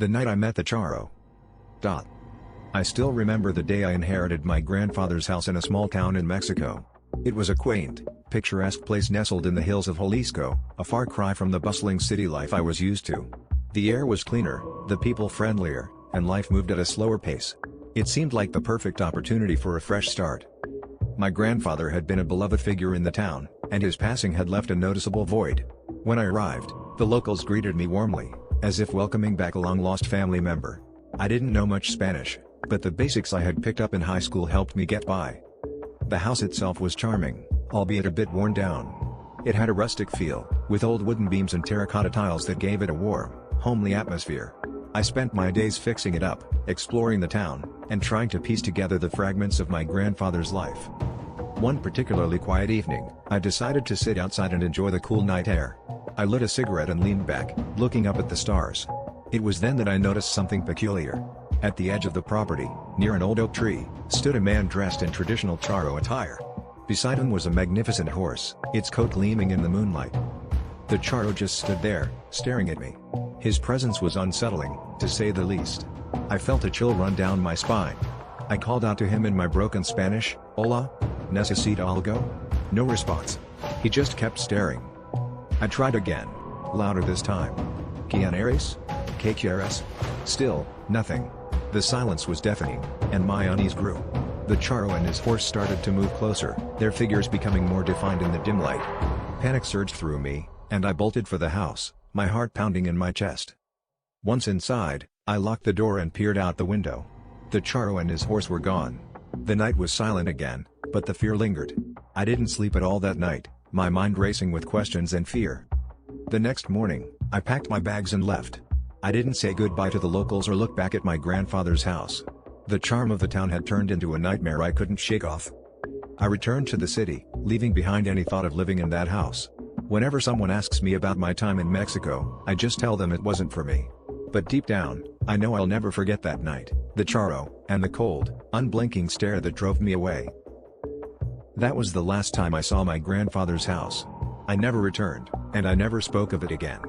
The night I met the Charro. I still remember the day I inherited my grandfather's house in a small town in Mexico. It was a quaint, picturesque place nestled in the hills of Jalisco, a far cry from the bustling city life I was used to. The air was cleaner, the people friendlier, and life moved at a slower pace. It seemed like the perfect opportunity for a fresh start. My grandfather had been a beloved figure in the town, and his passing had left a noticeable void. When I arrived, the locals greeted me warmly, as if welcoming back a long-lost family member. I didn't know much Spanish, but the basics I had picked up in high school helped me get by. The house itself was charming, albeit a bit worn down. It had a rustic feel, with old wooden beams and terracotta tiles that gave it a warm, homely atmosphere. I spent my days fixing it up, exploring the town, and trying to piece together the fragments of my grandfather's life. One particularly quiet evening, I decided to sit outside and enjoy the cool night air. I lit a cigarette and leaned back, looking up at the stars. It was then that I noticed something peculiar. At the edge of the property, near an old oak tree, stood a man dressed in traditional Charro attire. Beside him was a magnificent horse, its coat gleaming in the moonlight. The Charro just stood there, staring at me. His presence was unsettling, to say the least. I felt a chill run down my spine. I called out to him in my broken Spanish, "Hola, necesita algo?" No response. He just kept staring. I tried again, louder this time. "¿Quién eres? ¿Qué quieres?" Still, nothing. The silence was deafening, and my unease grew. The Charro and his horse started to move closer, their figures becoming more defined in the dim light. Panic surged through me, and I bolted for the house, my heart pounding in my chest. Once inside, I locked the door and peered out the window. The Charro and his horse were gone. The night was silent again, but the fear lingered. I didn't sleep at all that night, my mind racing with questions and fear. The next morning, I packed my bags and left. I didn't say goodbye to the locals or look back at my grandfather's house. The charm of the town had turned into a nightmare I couldn't shake off. I returned to the city, leaving behind any thought of living in that house. Whenever someone asks me about my time in Mexico, I just tell them it wasn't for me. But deep down, I know I'll never forget that night, the Charro, and the cold, unblinking stare that drove me away. That was the last time I saw my grandfather's house. I never returned, and I never spoke of it again.